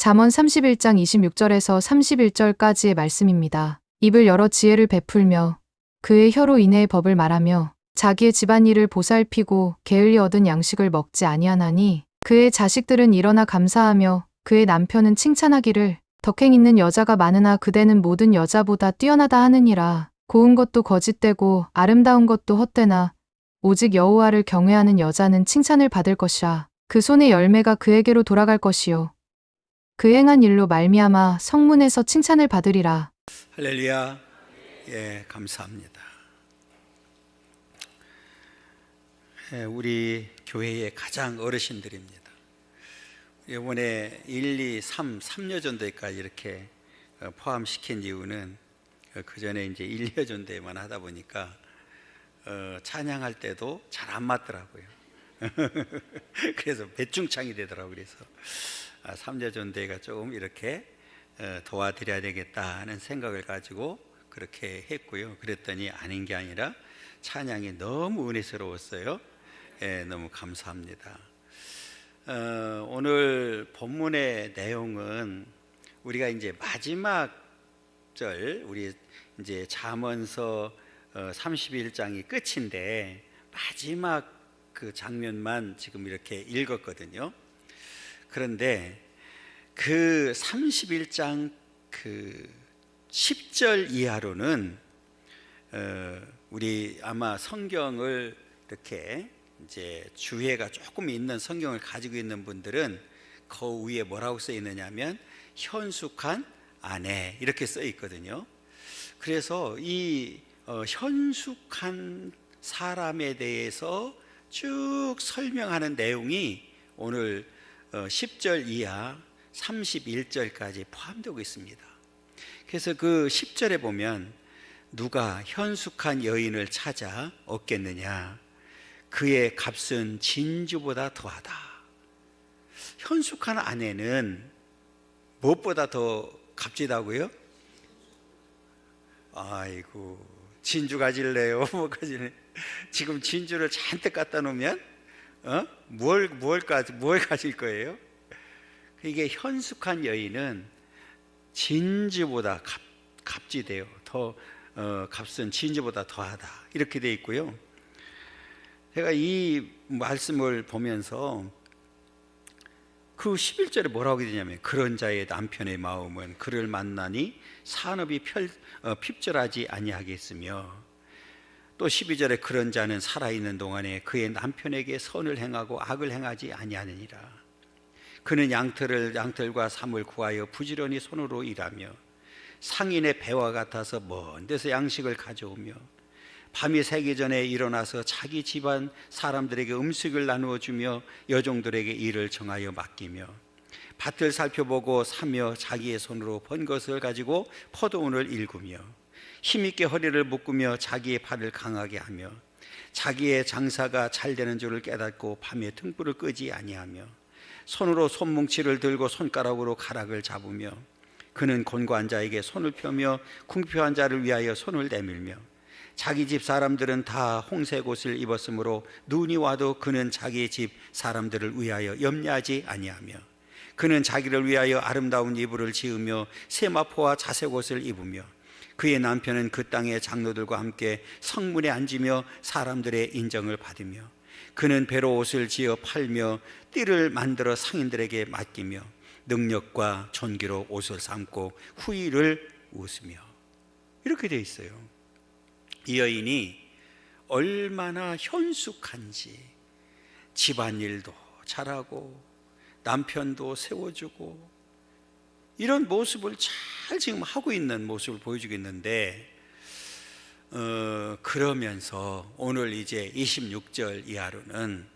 잠언 31장 26절에서 31절까지의 말씀입니다. 입을 열어 지혜를 베풀며 그의 혀로 인해의 법을 말하며 자기의 집안일을 보살피고 게을리 얻은 양식을 먹지 아니하나니 그의 자식들은 일어나 감사하며 그의 남편은 칭찬하기를 덕행 있는 여자가 많으나 그대는 모든 여자보다 뛰어나다 하느니라. 고운 것도 거짓되고 아름다운 것도 헛되나 오직 여호와를 경외하는 여자는 칭찬을 받을 것이라. 그 손의 열매가 그에게로 돌아갈 것이요 그 행한 일로 말미암아 성문에서 칭찬을 받으리라. 할렐루야. 예, 감사합니다. 우리 교회의 가장 어르신들입니다. 이번에 1, 2, 3여 전도까지 이렇게 포함시킨 이유는 그 전에 이제 1여 전도에만 하다 보니까 찬양할 때도 잘 안 맞더라고요. 그래서 배중창이 되더라고요. 그래서 3여 전도가 조금 이렇게 도와드려야 되겠다는 생각을 가지고 그렇게 했고요. 그랬더니 아닌 게 아니라 찬양이 너무 은혜스러웠어요. 예, 너무 감사합니다. 오늘 본문의 내용은 우리가 이제 마지막 절, 우리 이제 잠언서 31장이 끝인데 마지막 그 장면만 지금 이렇게 읽었거든요. 그런데 그 31장 그 10절 이하로는 우리 아마 성경을 이렇게 이제 주해가 조금 있는 성경을 가지고 있는 분들은 그 위에 뭐라고 써 있느냐면 현숙한 아내 이렇게 써 있거든요. 그래서 이 현숙한 사람에 대해서 쭉 설명하는 내용이 오늘 10절 이하 31절까지 포함되고 있습니다. 그래서 그 10절에 보면 누가 현숙한 여인을 찾아 얻겠느냐, 그의 값은 진주보다 더하다. 현숙한 아내는 무엇보다 더 값지다고요? 아이고, 진주 가질래요? 뭐 가질래? 지금 진주를 잔뜩 갖다 놓으면 뭘 가질 거예요? 이게 현숙한 여인은 진주보다 값지대요. 더 값은 진주보다 더하다. 이렇게 돼 있고요. 제가 이 말씀을 보면서 그 11절에 뭐라고 되냐면 그런 자의 남편의 마음은 그를 만나니 산업이 핍절하지 아니하겠으며, 또 12절에 그런 자는 살아있는 동안에 그의 남편에게 선을 행하고 악을 행하지 아니하느니라. 그는 양털과 삼을 구하여 부지런히 손으로 일하며 상인의 배와 같아서 먼 데서 양식을 가져오며 밤이 새기 전에 일어나서 자기 집안 사람들에게 음식을 나누어 주며 여종들에게 일을 정하여 맡기며 밭을 살펴보고 사며 자기의 손으로 번 것을 가지고 포도원을 일구며 힘있게 허리를 묶으며 자기의 팔을 강하게 하며 자기의 장사가 잘 되는 줄을 깨닫고 밤에 등불을 끄지 아니하며 손으로 손뭉치를 들고 손가락으로 가락을 잡으며 그는 곤고한 자에게 손을 펴며 궁핍한 자를 위하여 손을 내밀며 자기 집 사람들은 다 홍색 옷을 입었으므로 눈이 와도 그는 자기 집 사람들을 위하여 염려하지 아니하며 그는 자기를 위하여 아름다운 이불을 지으며 세마포와 자색 옷을 입으며 그의 남편은 그 땅의 장로들과 함께 성문에 앉으며 사람들의 인정을 받으며 그는 배로 옷을 지어 팔며 띠를 만들어 상인들에게 맡기며 능력과 존귀로 옷을 삼고 후의를 웃으며, 이렇게 되어 있어요. 이 여인이 얼마나 현숙한지, 집안일도 잘하고 남편도 세워주고 이런 모습을 잘 지금 하고 있는 모습을 보여주고 있는데, 그러면서 오늘 이제 26절 이하로는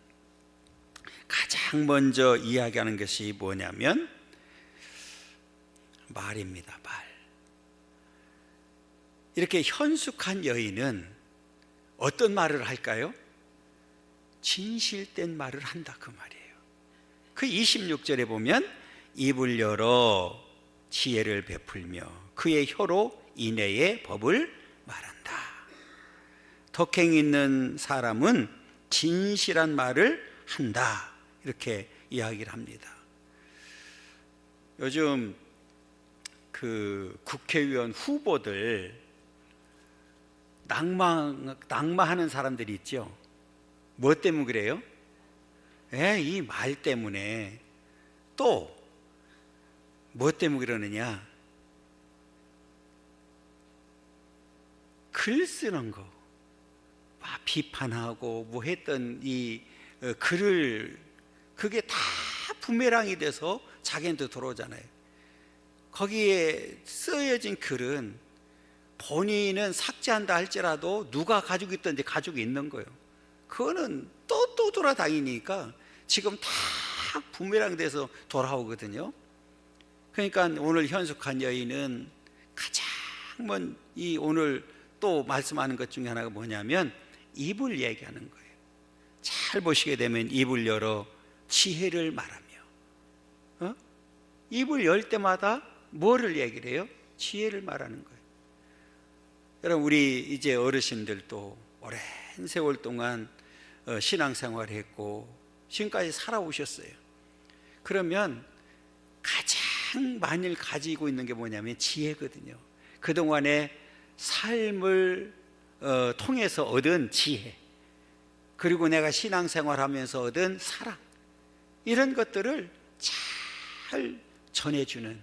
가장 먼저 이야기하는 것이 뭐냐면 말입니다. 말. 이렇게 현숙한 여인은 어떤 말을 할까요? 진실된 말을 한다, 그 말이에요. 그 26절에 보면 입을 열어 지혜를 베풀며 그의 혀로 인애의 법을 말한다. 덕행 있는 사람은 진실한 말을 한다, 이렇게 이야기를 합니다. 요즘 그 국회의원 후보들 낙마하는 사람들이 있죠. 뭐 때문에 그래요? 이 말 때문에. 또 뭐 때문에 그러느냐? 글 쓰는 거, 막 비판하고 뭐 했던 이 글을, 그게 다 부메랑이 돼서 자기한테 들어오잖아요. 거기에 쓰여진 글은 본인은 삭제한다 할지라도 누가 가지고 있든지 가지고 있는 거예요. 그거는 또 돌아다니니까 지금 다 부메랑 돼서 돌아오거든요. 그러니까 오늘 현숙한 여인은 가장 이 오늘 또 말씀하는 것 중에 하나가 뭐냐면 입을 얘기하는 거예요. 잘 보시게 되면 입을 열어 지혜를 말하며, 입을 열 때마다 뭐를 얘기를 해요? 지혜를 말하는 거예요. 여러분, 우리 이제 어르신들도 오랜 세월 동안 신앙생활을 했고 지금까지 살아오셨어요. 그러면 가장 많이 가지고 있는 게 뭐냐면 지혜거든요. 그동안의 삶을 통해서 얻은 지혜, 그리고 내가 신앙생활하면서 얻은 사랑, 이런 것들을 잘 전해주는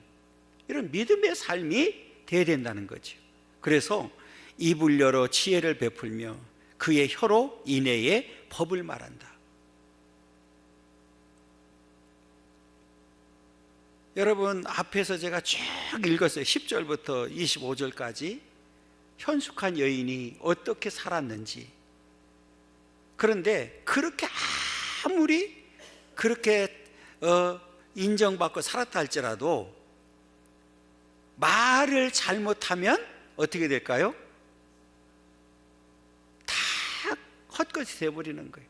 이런 믿음의 삶이 돼야 된다는 거죠. 그래서 입을 열어 지혜를 베풀며 그의 혀로 인애의 법을 말한다. 여러분, 앞에서 제가 쭉 읽었어요. 10절부터 25절까지 현숙한 여인이 어떻게 살았는지. 그런데 그렇게 아무리 그렇게 인정받고 살았다 할지라도 말을 잘못하면 어떻게 될까요? 다 헛것이 되어버리는 거예요.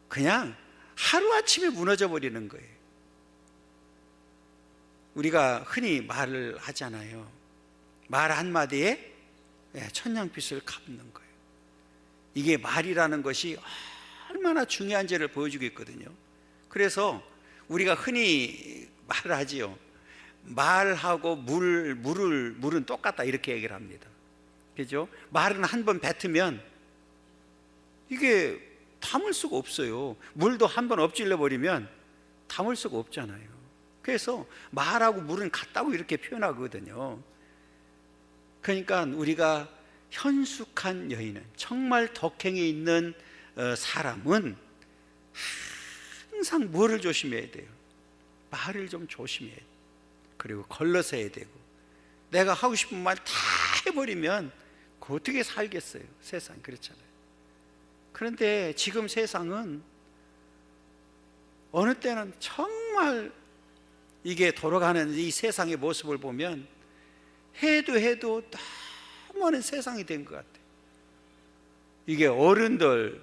그냥 하루아침에 무너져 버리는 거예요. 우리가 흔히 말을 하잖아요. 말 한마디에 천냥빚을 갚는 거예요. 이게 말이라는 것이 얼마나 중요한지를 보여주고 있거든요. 그래서 우리가 흔히 말을 하지요. 말하고 물은 똑같다, 이렇게 얘기를 합니다. 그죠? 말은 한 번 뱉으면 이게 담을 수가 없어요. 물도 한 번 엎질러 버리면 담을 수가 없잖아요. 그래서 말하고 물은 같다고 이렇게 표현하거든요. 그러니까 우리가 현숙한 여인은, 정말 덕행이 있는 사람은 항상 뭐를 조심해야 돼요? 말을 좀 조심해야 돼요. 그리고 걸러서야 되고, 내가 하고 싶은 말 다 해버리면 그 어떻게 살겠어요? 세상 그렇잖아요. 그런데 지금 세상은 어느 때는 정말 이게 돌아가는 이 세상의 모습을 보면 해도 너무 많은 세상이 된 것 같아요. 이게 어른도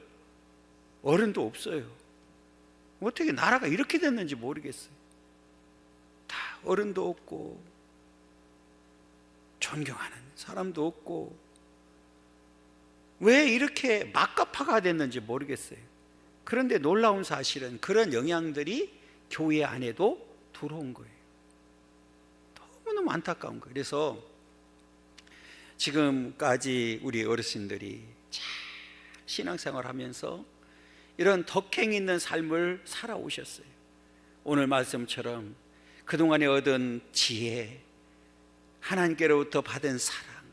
없어요. 어떻게 나라가 이렇게 됐는지 모르겠어요. 다 어른도 없고 존경하는 사람도 없고, 왜 이렇게 막가파가 됐는지 모르겠어요. 그런데 놀라운 사실은 그런 영향들이 교회 안에도 들어온 거예요. 너무너무 안타까운 거예요. 그래서 지금까지 우리 어르신들이 잘 신앙생활 하면서 이런 덕행 있는 삶을 살아오셨어요. 오늘 말씀처럼 그동안에 얻은 지혜, 하나님께로부터 받은 사랑,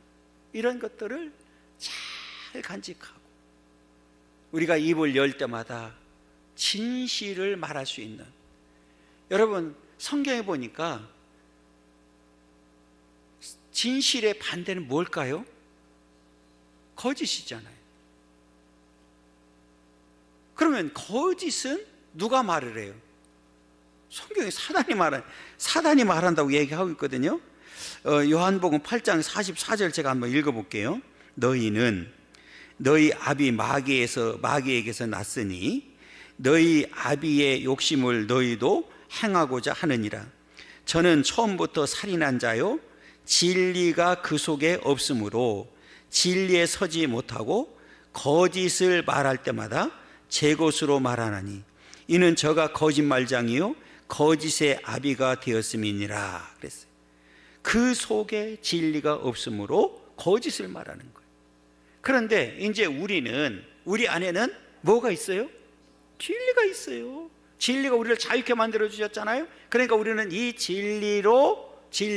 이런 것들을 잘 간직하고 우리가 입을 열 때마다 진실을 말할 수 있는, 여러분 성경에 보니까 진실의 반대는 뭘까요? 거짓이잖아요. 그러면 거짓은 누가 말을 해요? 성경에 사단이 말한다고 얘기하고 있거든요. 요한복음 8장 44절 제가 한번 읽어볼게요. 너희는 너희 아비 마귀에게서 났으니 너희 아비의 욕심을 너희도 행하고자 하느니라. 저는 처음부터 살인한 자요 진리가 그 속에 없으므로 진리에 서지 못하고 거짓을 말할 때마다 제 것으로 말하나니 이는 저가 거짓말장이요 거짓의 아비가 되었음이니라 그랬어요. 그 속에 진리가 없으므로 거짓을 말하는 거예요. 그런데 이제 우리 안에는 뭐가 있어요? 진리가 있어요. 진리가 우리를 자유케 만들어 주셨잖아요. 그러니까 우리는 이 진리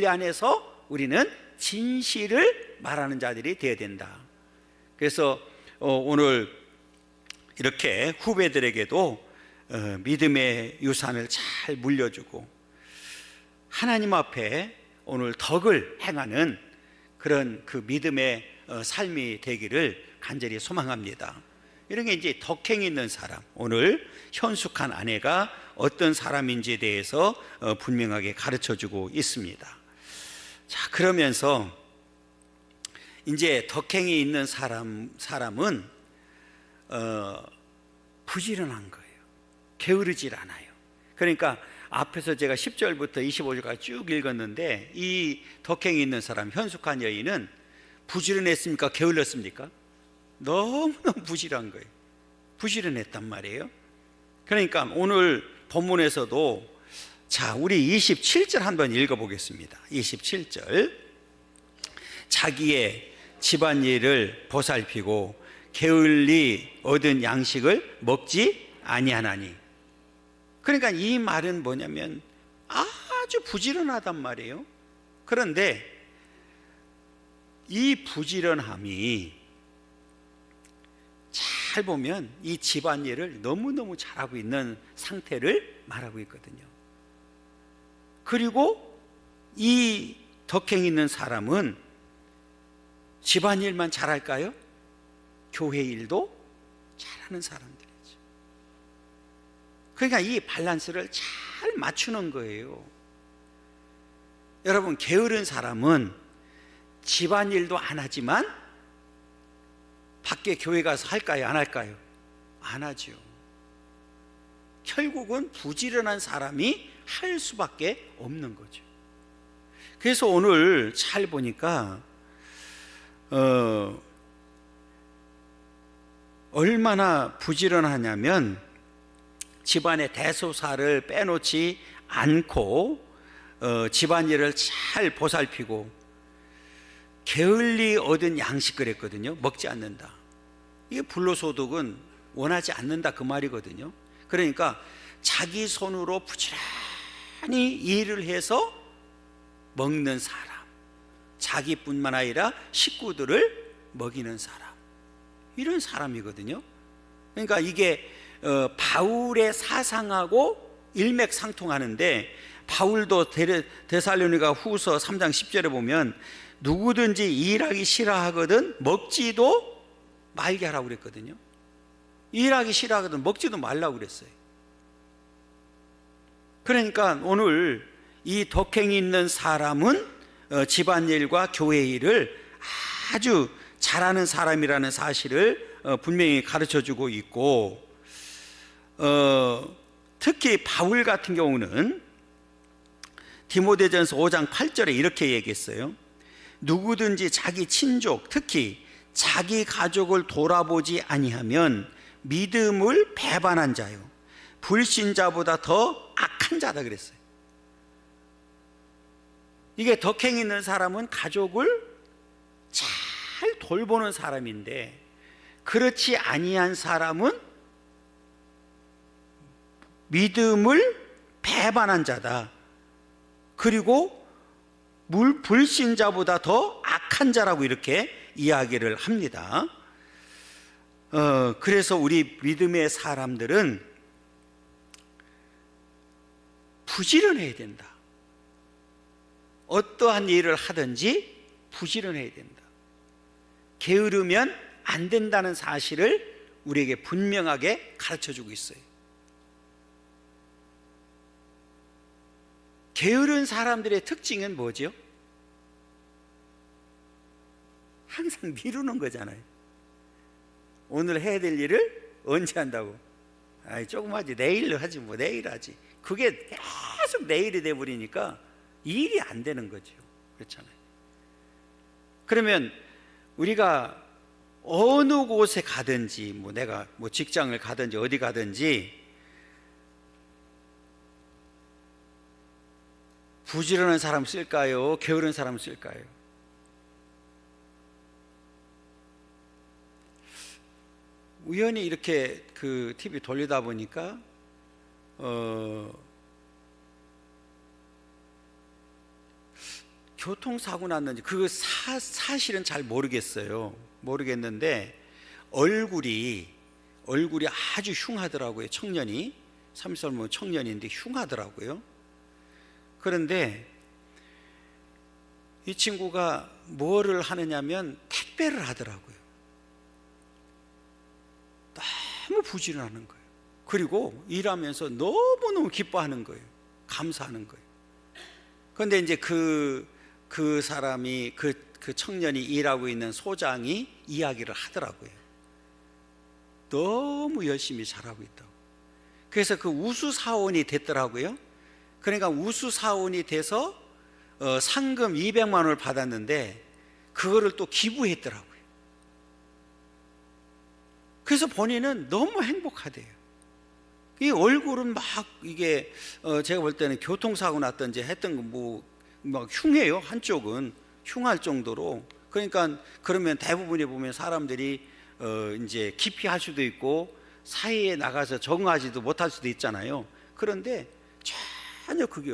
안에서 우리는 진실을 말하는 자들이 되어야 된다. 그래서 오늘 이렇게 후배들에게도 믿음의 유산을 잘 물려주고 하나님 앞에 오늘 덕을 행하는 그런 그 믿음의 삶이 되기를 간절히 소망합니다. 이런 게 이제 덕행이 있는 사람, 오늘 현숙한 아내가 어떤 사람인지에 대해서 분명하게 가르쳐주고 있습니다. 자, 그러면서 이제 덕행이 있는 사람은 부지런한 거예요. 게으르질 않아요. 그러니까 앞에서 제가 10절부터 25절까지 쭉 읽었는데 이 덕행이 있는 사람, 현숙한 여인은 부지런했습니까? 게을렀습니까? 너무너무 부지런한 거예요. 부지런했단 말이에요. 그러니까 오늘 본문에서도 자, 우리 27절 한번 읽어보겠습니다. 27절. 자기의 집안일을 보살피고 게을리 얻은 양식을 먹지 아니하나니. 그러니까 이 말은 뭐냐면 아주 부지런하단 말이에요. 그런데 이 부지런함이 잘 보면 이 집안일을 너무너무 잘하고 있는 상태를 말하고 있거든요. 그리고 이 덕행 있는 사람은 집안일만 잘할까요? 교회 일도 잘하는 사람들이죠. 그러니까 이 밸런스를 잘 맞추는 거예요. 여러분, 게으른 사람은 집안일도 안 하지만 밖에 교회 가서 할까요? 안 할까요? 안 하죠. 결국은 부지런한 사람이 할 수밖에 없는 거죠. 그래서 오늘 잘 보니까 얼마나 부지런하냐면 집안의 대소사를 빼놓지 않고 집안일을 잘 보살피고 게을리 얻은 양식 그랬거든요. 먹지 않는다. 이게 불로소득은 원하지 않는다 그 말이거든요. 그러니까 자기 손으로 부지런히 일을 해서 먹는 사람, 자기뿐만 아니라 식구들을 먹이는 사람, 이런 사람이거든요. 그러니까 이게 바울의 사상하고 일맥상통하는데, 바울도 데살로니가 후서 3장 10절에 보면 누구든지 일하기 싫어하거든 먹지도 말게 하라고 그랬거든요. 일하기 싫어하거든 먹지도 말라고 그랬어요. 그러니까 오늘 이 덕행이 있는 사람은 집안일과 교회 일을 아주 잘하는 사람이라는 사실을 분명히 가르쳐주고 있고, 특히 바울 같은 경우는 디모데전서 5장 8절에 이렇게 얘기했어요. 누구든지 자기 친족, 특히 자기 가족을 돌아보지 아니하면 믿음을 배반한 자요, 불신자보다 더 악한 자다 그랬어요. 이게 덕행 있는 사람은 가족을 잘 돌보는 사람인데, 그렇지 아니한 사람은 믿음을 배반한 자다. 그리고 불신자보다 더 악한 자라고 이렇게 이야기를 합니다. 그래서 우리 믿음의 사람들은 부지런해야 된다. 어떠한 일을 하든지 부지런해야 된다. 게으르면 안 된다는 사실을 우리에게 분명하게 가르쳐주고 있어요. 게으른 사람들의 특징은 뭐죠? 항상 미루는 거잖아요. 오늘 해야 될 일을 언제 한다고? 아이, 조금 하지, 내일 하지, 뭐 내일 하지. 그게 계속 내일이 돼버리니까 일이 안 되는 거죠. 그렇잖아요. 그러면 우리가 어느 곳에 가든지, 뭐 내가 뭐 직장을 가든지 어디 가든지 부지런한 사람 쓸까요? 게으른 사람 쓸까요? 우연히 이렇게 그 TV 돌리다 보니까 교통사고 났는지 그거 사실은 잘 모르겠는데 얼굴이 아주 흉하더라고요. 청년이 30살 먹은 청년인데 흉하더라고요. 그런데 이 친구가 뭐를 하느냐면 택배를 하더라고요. 너무 부지런하는 거예요. 그리고 일하면서 너무너무 기뻐하는 거예요. 감사하는 거예요. 그런데 이제 그 사람이 그 청년이 일하고 있는 소장이 이야기를 하더라고요. 너무 열심히 잘하고 있다고. 그래서 그 우수 사원이 됐더라고요. 그러니까 우수 사원이 돼서 상금 200만 원을 받았는데 그거를 또 기부했더라고요. 그래서 본인은 너무 행복하대요. 이 얼굴은 막 이게 제가 볼 때는 교통사고 났던지 했던 거 막 흉해요. 한쪽은 흉할 정도로. 그러니까 그러면 대부분이 보면 사람들이 이제 기피할 수도 있고 사회에 나가서 적응하지도 못할 수도 있잖아요. 그런데 전혀 그게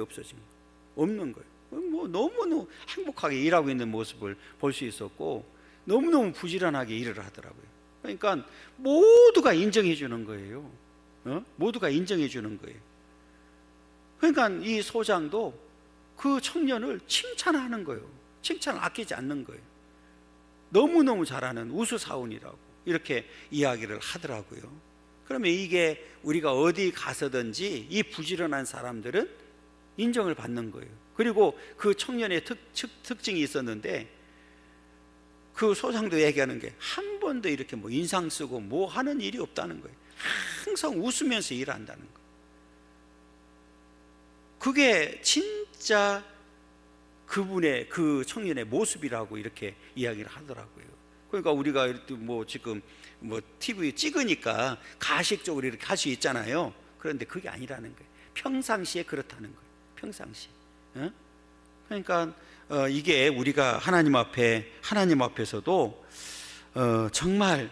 없는 거예요. 뭐 너무너무 행복하게 일하고 있는 모습을 볼 수 있었고 너무너무 부지런하게 일을 하더라고요. 그러니까 모두가 인정해 주는 거예요. 모두가 인정해 주는 거예요. 그러니까 이 소장도 그 청년을 칭찬하는 거예요. 칭찬을 아끼지 않는 거예요. 너무너무 잘하는 우수사원이라고 이렇게 이야기를 하더라고요. 그러면 이게 우리가 어디 가서든지 이 부지런한 사람들은 인정을 받는 거예요. 그리고 그 청년의 특징이 있었는데 그 소장도 얘기하는 게 한 번도 이렇게 뭐 인상 쓰고 뭐 하는 일이 없다는 거예요. 항상 웃으면서 일한다는 거예요. 그게 진짜 그분의 그 청년의 모습이라고 이렇게 이야기를 하더라고요. 그러니까 우리가 뭐 지금 뭐 TV 찍으니까 가식적으로 이렇게 할 수 있잖아요. 그런데 그게 아니라는 거예요. 평상시에 그렇다는 거예요. 평상시에. 그러니까 이게 우리가 하나님 앞에서도 정말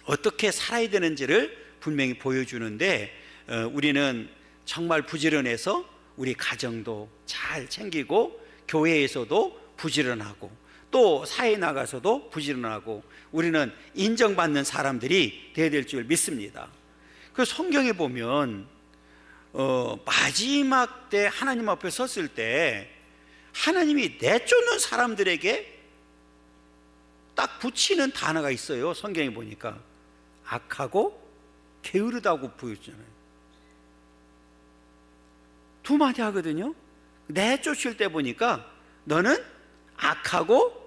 어떻게 살아야 되는지를 분명히 보여주는데 우리는 정말 부지런해서 우리 가정도 잘 챙기고 교회에서도 부지런하고 또 사회에 나가서도 부지런하고 우리는 인정받는 사람들이 되어야 될 줄 믿습니다. 그 성경에 보면 마지막 때 하나님 앞에 섰을 때 하나님이 내쫓는 사람들에게 딱 붙이는 단어가 있어요. 성경에 보니까 악하고 게으르다고 보여주잖아요. 두 마디 하거든요. 내쫓을 때 보니까 너는 악하고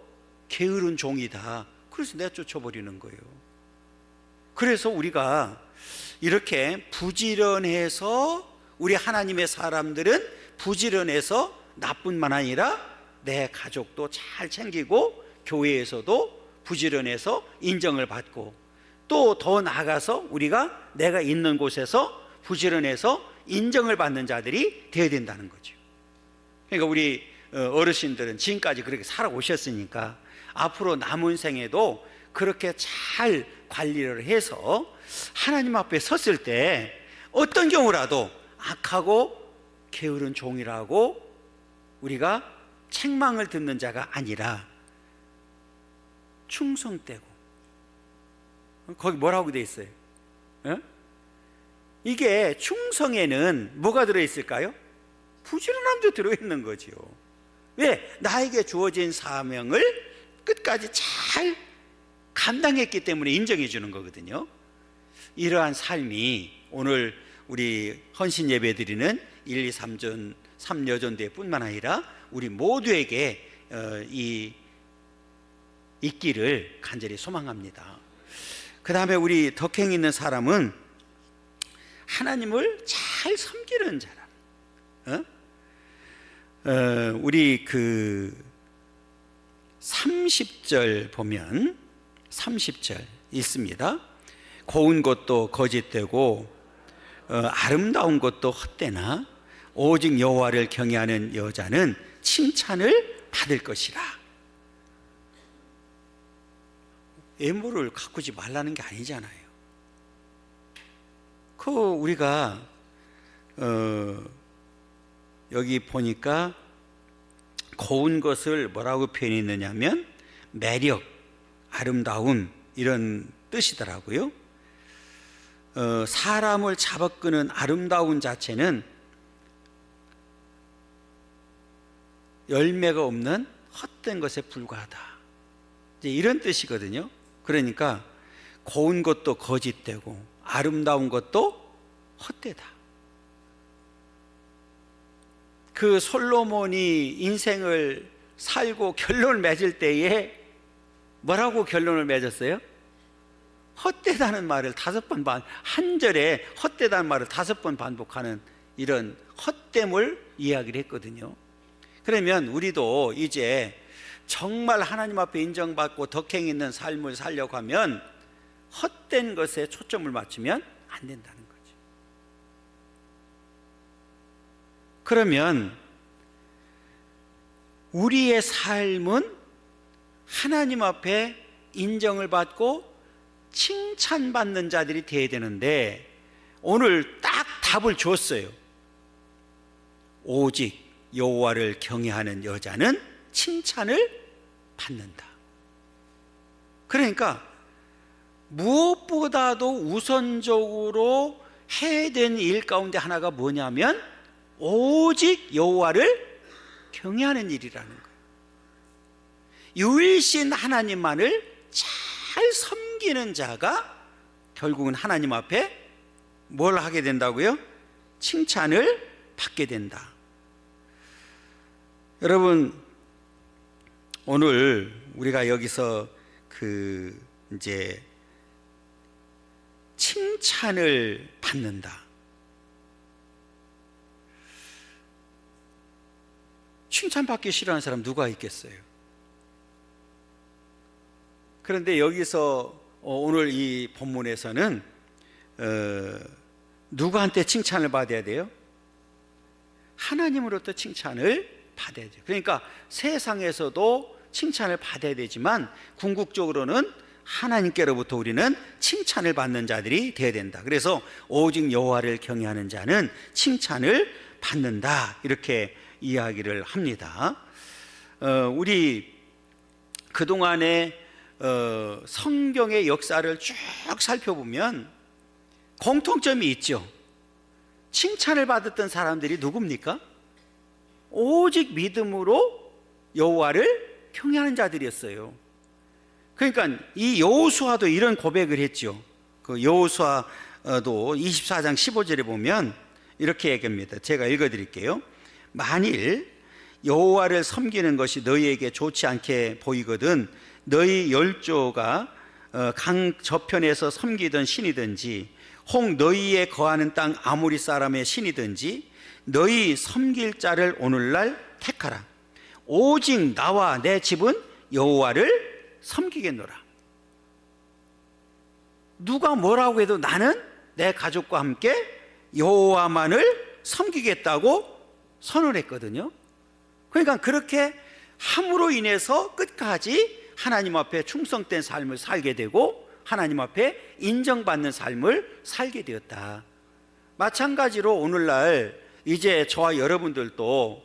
게으른 종이다. 그래서 내쫓아버리는 거예요. 그래서 우리가 이렇게 부지런해서 우리 하나님의 사람들은 부지런해서 나뿐만 아니라 내 가족도 잘 챙기고 교회에서도 부지런해서 인정을 받고 또 더 나아가서 우리가 내가 있는 곳에서 부지런해서 인정을 받는 자들이 되어야 된다는 거죠. 그러니까 우리 어르신들은 지금까지 그렇게 살아오셨으니까 앞으로 남은 생에도 그렇게 잘 관리를 해서 하나님 앞에 섰을 때 어떤 경우라도 악하고 게으른 종이라고 우리가 책망을 듣는 자가 아니라 충성되고, 거기 뭐라고 되어 있어요? 이게 충성에는 뭐가 들어있을까요? 부지런함도 들어있는 거죠. 왜? 나에게 주어진 사명을 끝까지 잘 감당했기 때문에 인정해 주는 거거든요. 이러한 삶이 오늘 우리 헌신 예배 드리는 1, 2, 3전 3여전대 뿐만 아니라 우리 모두에게 있기를 간절히 소망합니다. 그 다음에 우리 덕행 있는 사람은 하나님을 잘 섬기는 사람. 우리 그 30절 보면 30절 있습니다. 고운 것도 거짓되고 아름다운 것도 헛되나 오직 여호와를 경외하는 여자는 칭찬을 받을 것이라. 외모를 가꾸지 말라는 게 아니잖아요. 우리가 여기 보니까 고운 것을 뭐라고 표현했느냐면 매력, 아름다움 이런 뜻이더라고요. 사람을 잡아끄는 아름다운 자체는 열매가 없는 헛된 것에 불과하다, 이제 이런 뜻이거든요. 그러니까 고운 것도 거짓되고 아름다운 것도 헛되다. 그 솔로몬이 인생을 살고 결론을 맺을 때에 뭐라고 결론을 맺었어요? 헛되다는 말을 5번 한 절에 헛되다는 말을 5번 반복하는 이런 헛됨을 이야기를 했거든요. 그러면 우리도 이제 정말 하나님 앞에 인정받고 덕행 있는 삶을 살려고 하면 헛된 것에 초점을 맞추면 안 된다는 거죠. 그러면 우리의 삶은 하나님 앞에 인정을 받고 칭찬받는 자들이 되어야 되는데, 오늘 딱 답을 줬어요. 오직 여호와를 경외하는 여자는 칭찬을 받는다. 그러니까 무엇보다도 우선적으로 해야 되는 일 가운데 하나가 뭐냐면 오직 여호와를 경외하는 일이라는 거예요. 유일신 하나님만을 잘 섬기는 자가 결국은 하나님 앞에 뭘 하게 된다고요? 칭찬을 받게 된다. 여러분, 오늘 우리가 여기서 이제 칭찬을 받는다. 칭찬받기 싫어하는 사람 누가 있겠어요? 그런데 여기서 오늘 이 본문에서는 누구한테 칭찬을 받아야 돼요? 하나님으로부터 칭찬을 받아야 돼요. 그러니까 세상에서도 칭찬을 받아야 되지만 궁극적으로는 하나님께로부터 우리는 칭찬을 받는 자들이 되어야 된다. 그래서 오직 여호와를 경외하는 자는 칭찬을 받는다, 이렇게 이야기를 합니다. 우리 그동안에 성경의 역사를 쭉 살펴보면 공통점이 있죠. 칭찬을 받았던 사람들이 누굽니까? 오직 믿음으로 여호와를 경외하는 자들이었어요. 그러니까 이 여호수아도 이런 고백을 했죠. 그 여호수아도 24장 15절에 보면 이렇게 얘기합니다. 제가 읽어드릴게요. 만일 여호와를 섬기는 것이 너희에게 좋지 않게 보이거든 너희 열조가 강 저편에서 섬기던 신이든지 혹 너희에 거하는 땅 아모리 사람의 신이든지 너희 섬길 자를 오늘날 택하라. 오직 나와 내 집은 여호와를 섬기겠노라. 누가 뭐라고 해도 나는 내 가족과 함께 여호와만을 섬기겠다고 선언했거든요. 그러니까 그렇게 함으로 인해서 끝까지 하나님 앞에 충성된 삶을 살게 되고 하나님 앞에 인정받는 삶을 살게 되었다. 마찬가지로 오늘날 이제 저와 여러분들도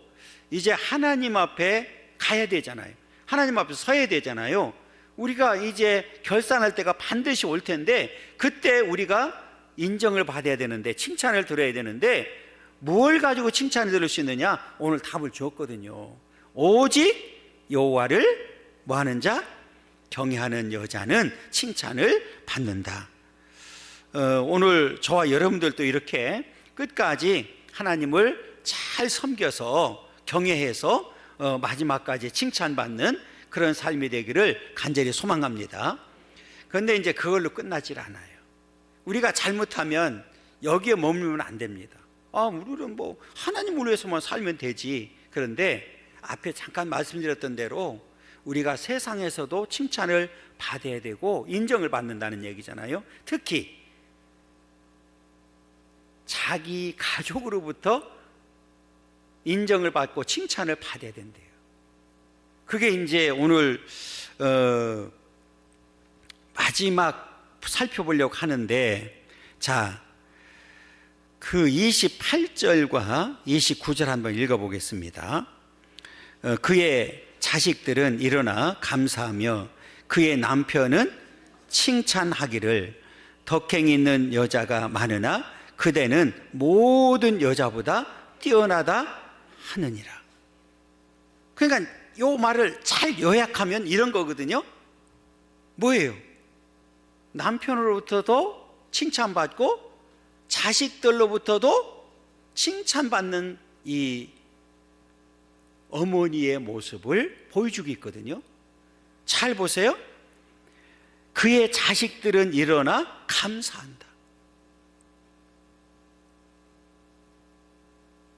이제 하나님 앞에 가야 되잖아요. 하나님 앞에 서야 되잖아요. 우리가 이제 결산할 때가 반드시 올 텐데 그때 우리가 인정을 받아야 되는데 칭찬을 들어야 되는데 뭘 가지고 칭찬을 들을 수 있느냐? 오늘 답을 주었거든요. 오직 여호와를 뭐하는 자? 경외하는 여자는 칭찬을 받는다. 오늘 저와 여러분들도 이렇게 끝까지 하나님을 잘 섬겨서 경외해서 마지막까지 칭찬받는 그런 삶이 되기를 간절히 소망합니다. 그런데 이제 그걸로 끝나질 않아요. 우리가 잘못하면 여기에 머물면 안 됩니다. 우리는 뭐 하나님을 위해서만 살면 되지. 그런데 앞에 잠깐 말씀드렸던 대로 우리가 세상에서도 칭찬을 받아야 되고 인정을 받는다는 얘기잖아요. 특히 자기 가족으로부터 인정을 받고 칭찬을 받아야 된대요. 그게 이제 오늘 마지막 살펴보려고 하는데, 자, 그 28절과 29절 한번 읽어보겠습니다. 그의 자식들은 일어나 감사하며 그의 남편은 칭찬하기를 덕행이 있는 여자가 많으나 그대는 모든 여자보다 뛰어나다 하느니라. 그러니까 이 말을 잘 요약하면 이런 거거든요. 뭐예요? 남편으로부터도 칭찬받고 자식들로부터도 칭찬받는 이 어머니의 모습을 보여주고 있거든요. 잘 보세요. 그의 자식들은 일어나 감사한다.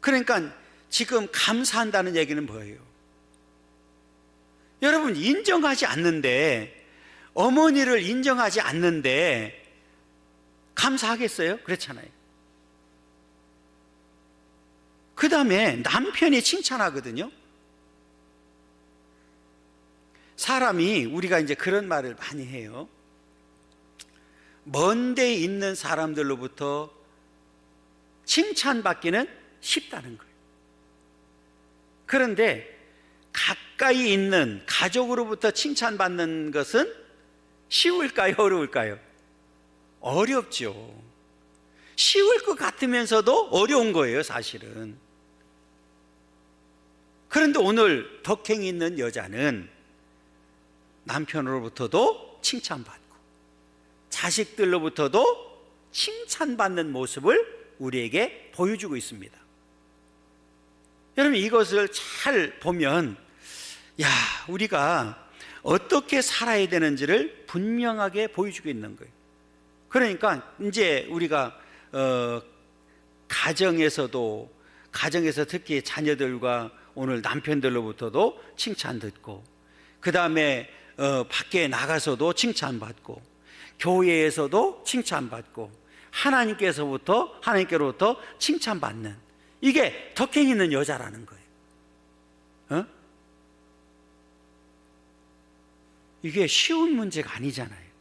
그러니까 지금 감사한다는 얘기는 뭐예요? 여러분, 인정하지 않는데, 어머니를 인정하지 않는데 감사하겠어요? 그렇잖아요. 그 다음에 남편이 칭찬하거든요. 사람이, 우리가 이제 그런 말을 많이 해요. 먼 데 있는 사람들로부터 칭찬받기는 쉽다는 거예요. 그런데 가까이 있는 가족으로부터 칭찬받는 것은 쉬울까요? 어려울까요? 어렵죠. 쉬울 것 같으면서도 어려운 거예요, 사실은. 그런데 오늘 덕행이 있는 여자는 남편으로부터도 칭찬받고 자식들로부터도 칭찬받는 모습을 우리에게 보여주고 있습니다. 여러분, 이것을 잘 보면, 야, 우리가 어떻게 살아야 되는지를 분명하게 보여주고 있는 거예요. 그러니까 이제 우리가 가정에서 특히 자녀들과 오늘 남편들로부터도 칭찬 듣고, 그 다음에 밖에 나가서도 칭찬받고, 교회에서도 칭찬받고, 하나님께로부터 칭찬받는, 이게 덕행 있는 여자라는 거예요. 이게 쉬운 문제가 아니잖아요.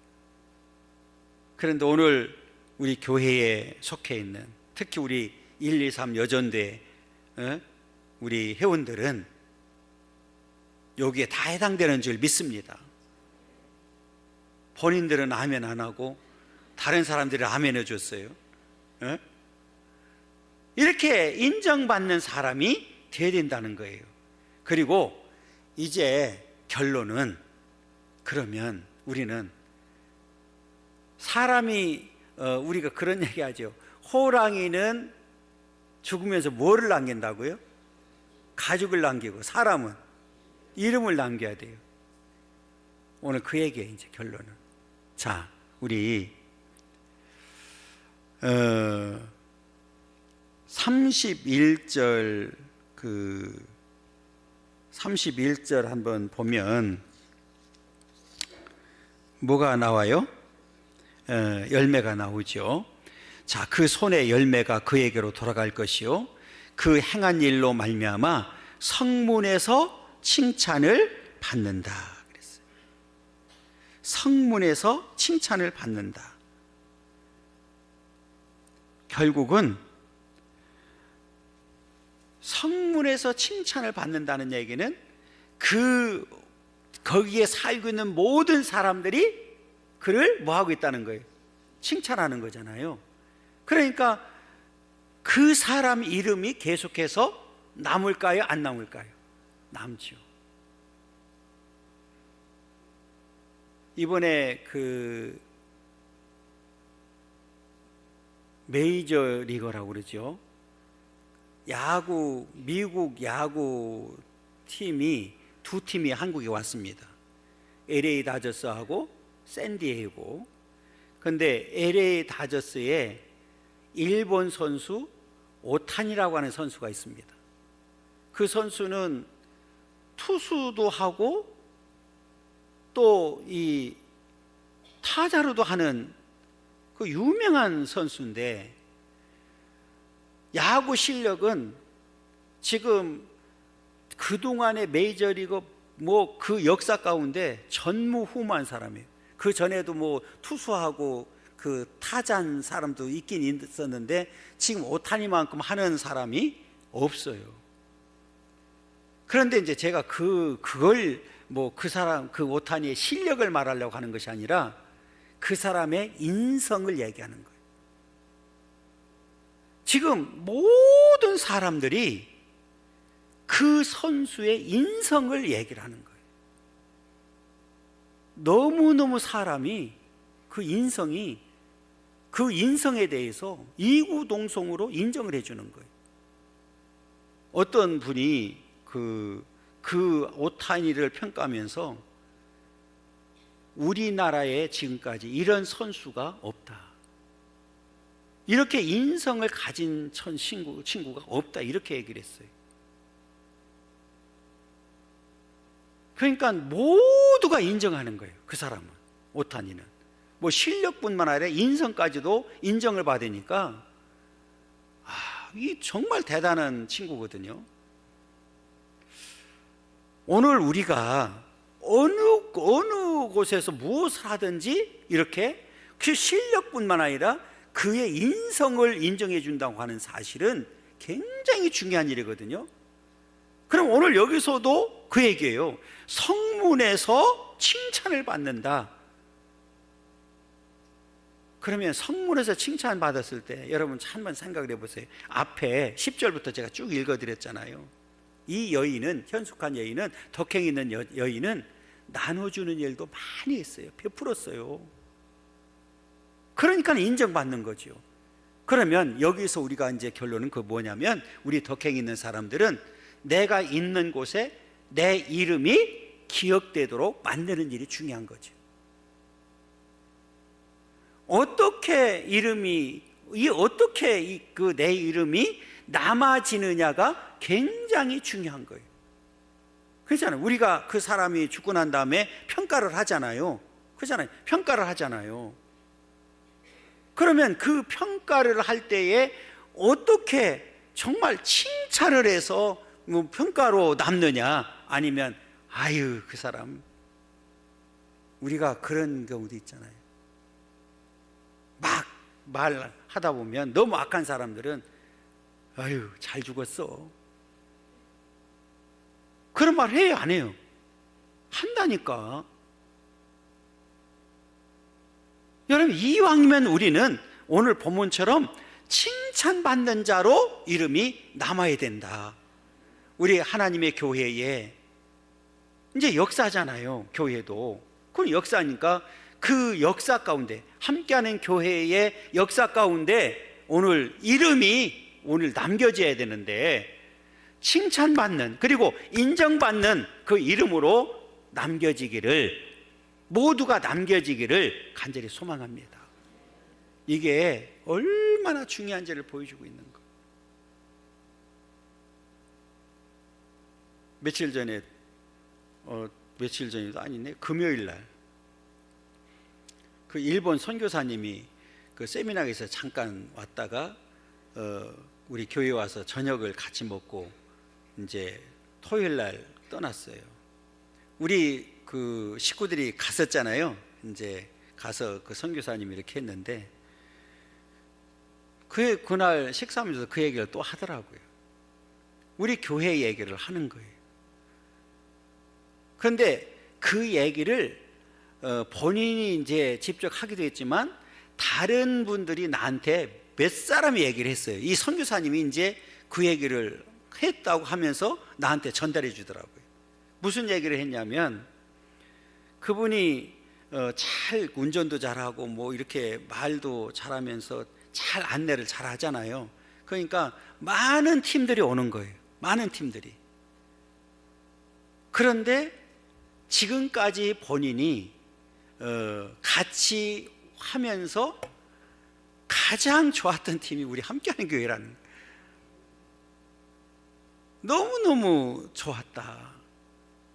그런데 오늘 우리 교회에 속해 있는, 특히 우리 123 여전대 우리 회원들은 여기에 다 해당되는 줄 믿습니다. 본인들은 아멘 안 하고 다른 사람들이 아멘 해줬어요. 이렇게 인정받는 사람이 돼야 된다는 거예요. 그리고 이제 결론은, 그러면 우리는 사람이 우리가 그런 얘기 하죠. 호랑이는 죽으면서 뭐를 남긴다고요? 가죽을 남기고, 사람은 이름을 남겨야 돼요. 오늘 그 얘기예요, 이제 결론은. 자, 우리 31절 31절 한번 보면 뭐가 나와요? 열매가 나오죠. 자, 그 손의 열매가 그에게로 돌아갈 것이요, 그 행한 일로 말미암아 성문에서 칭찬을 받는다 그랬어요. 성문에서 칭찬을 받는다. 결국은 성문에서 칭찬을 받는다는 얘기는 거기에 살고 있는 모든 사람들이 그를 뭐하고 있다는 거예요? 칭찬하는 거잖아요. 그러니까 그 사람 이름이 계속해서 남을까요? 안 남을까요? 남죠. 이번에 그 메이저 리거라고 그러죠. 미국 야구 팀이 두 팀이 한국에 왔습니다. LA 다저스하고 샌디에이고. 근데 LA 다저스에 일본 선수 오타니라고 하는 선수가 있습니다. 그 선수는 투수도 하고 또 이 타자로도 하는 그 유명한 선수인데, 야구 실력은 지금 그동안의 메이저리그 뭐 그 역사 가운데 전무후무한 사람이에요. 그 전에도 뭐 투수하고 그 타잔 사람도 있긴 있었는데 지금 오타니만큼 하는 사람이 없어요. 그런데 이제 제가 그걸 뭐 그 사람, 그 오타니의 실력을 말하려고 하는 것이 아니라 그 사람의 인성을 얘기하는 거예요. 지금 모든 사람들이 그 선수의 인성을 얘기를 하는 거예요. 너무너무 사람이 그 인성에 대해서 이구동성으로 인정을 해주는 거예요. 어떤 분이 그 오타니를 평가하면서 우리나라에 지금까지 이런 선수가 없다, 이렇게 인성을 가진 친구가 없다, 이렇게 얘기를 했어요. 그러니까 모두가 인정하는 거예요. 그 사람은, 오타니는 뭐 실력뿐만 아니라 인성까지도 인정을 받으니까 이 정말 대단한 친구거든요. 오늘 우리가 어느 곳에서 무엇을 하든지 이렇게 그 실력뿐만 아니라 그의 인성을 인정해 준다고 하는 사실은 굉장히 중요한 일이거든요. 그럼 오늘 여기서도 그 얘기예요. 성문에서 칭찬을 받는다. 그러면 성문에서 칭찬 받았을 때 여러분 한번 생각을 해보세요. 앞에 10절부터 제가 쭉 읽어드렸잖아요. 이 여인은, 현숙한 여인은, 덕행 있는 여인은 나눠주는 일도 많이 했어요. 베풀었어요. 그러니까 인정받는 거죠. 그러면 여기서 우리가 이제 결론은 그 뭐냐면, 우리 덕행 있는 사람들은 내가 있는 곳에 내 이름이 기억되도록 만드는 일이 중요한 거죠. 어떻게 내 이름이 남아지느냐가 굉장히 중요한 거예요. 그렇잖아요. 우리가 그 사람이 죽고 난 다음에 평가를 하잖아요. 그렇잖아요. 평가를 하잖아요. 그러면 그 평가를 할 때에 어떻게 정말 칭찬을 해서 뭐 평가로 남느냐, 아니면 아유 그 사람, 우리가 그런 경우도 있잖아요. 막 말하다 보면 너무 악한 사람들은 아유 잘 죽었어, 그런 말 해요, 안 해요? 한다니까. 여러분, 이왕이면 우리는 오늘 본문처럼 칭찬받는 자로 이름이 남아야 된다. 우리 하나님의 교회에 이제 역사잖아요. 교회도 그건 역사니까 그 역사 가운데, 함께하는 교회의 역사 가운데 오늘 이름이 오늘 남겨져야 되는데, 칭찬받는, 그리고 인정받는 그 이름으로 모두가 남겨지기를 간절히 소망합니다. 이게 얼마나 중요한지를 보여주고 있는 것. 며칠 전에도 아니네, 금요일 날 그 일본 선교사님이 그 세미나에서 잠깐 왔다가 우리 교회 와서 저녁을 같이 먹고 이제 토요일 날 떠났어요. 우리 그 식구들이 갔었잖아요. 이제 가서 그 선교사님이 이렇게 했는데, 그날 식사하면서 그 얘기를 또 하더라고요. 우리 교회 얘기를 하는 거예요. 그런데 그 얘기를 본인이 이제 직접 하기도 했지만 다른 분들이 나한테 몇 사람이 얘기를 했어요. 이 선교사님이 이제 그 얘기를 했다고 하면서 나한테 전달해 주더라고요. 무슨 얘기를 했냐면, 그분이 잘 운전도 잘하고 뭐 이렇게 말도 잘하면서 잘 안내를 잘 하잖아요. 그러니까 많은 팀들이 오는 거예요. 많은 팀들이. 그런데 지금까지 본인이 같이 하면서 가장 좋았던 팀이 우리 함께하는 교회라는 거예요. 너무너무 좋았다.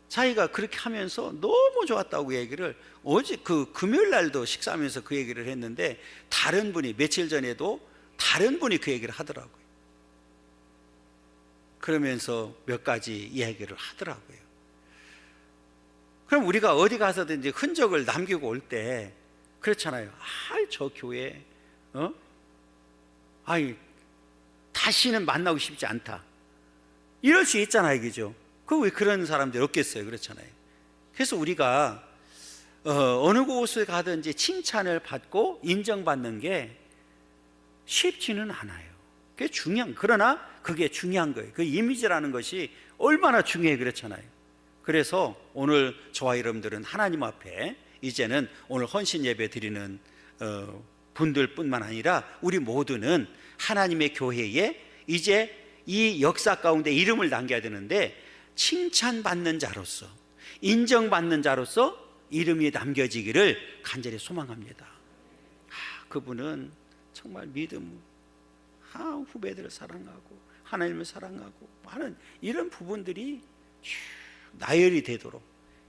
자기가 그렇게 하면서 너무 좋았다고 얘기를 어제 그 금요일 날도 식사하면서 그 얘기를 했는데, 며칠 전에도 다른 분이 그 얘기를 하더라고요. 그러면서 몇 가지 이야기를 하더라고요. 그럼 우리가 어디 가서든지 흔적을 남기고 올 때 그렇잖아요. 저 교회 다시는 만나고 싶지 않다, 이럴 수 있잖아요. 그죠? 왜 그런 사람들이 없겠어요. 그렇잖아요. 그래서 우리가 어느 곳을 가든지 칭찬을 받고 인정받는 게 쉽지는 않아요. 그게 그러나 그게 중요한 거예요. 그 이미지라는 것이 얼마나 중요해. 그렇잖아요. 그래서 오늘 저와 여러분들은 하나님 앞에 이제는 오늘 헌신 예배 드리는 분들뿐만 아니라 우리 모두는 하나님의 교회에 이제 이 역사 가운데 이름을 남겨야 되는데, 칭찬받는 자로서, 인정받는 자로서 이름이 남겨지기를 간절히 소망합니다. 그분은 정말 믿음, 후배들을 사랑하고 하나님을 사랑하고 하는 이런 부분들이 나열이 되도록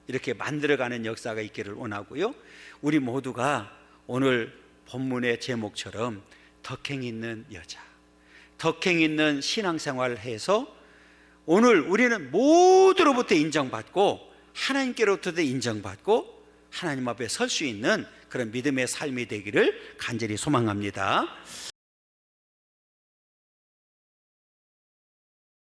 이렇게 만들어가는 역사가 있기를 원하고요. 우리 모두가 오늘 본문의 제목처럼 덕행 있는 여자, 덕행 있는 신앙생활을 해서 오늘 우리는 모두로부터 인정받고 하나님께로부터도 인정받고 하나님 앞에 설 수 있는 그런 믿음의 삶이 되기를 간절히 소망합니다.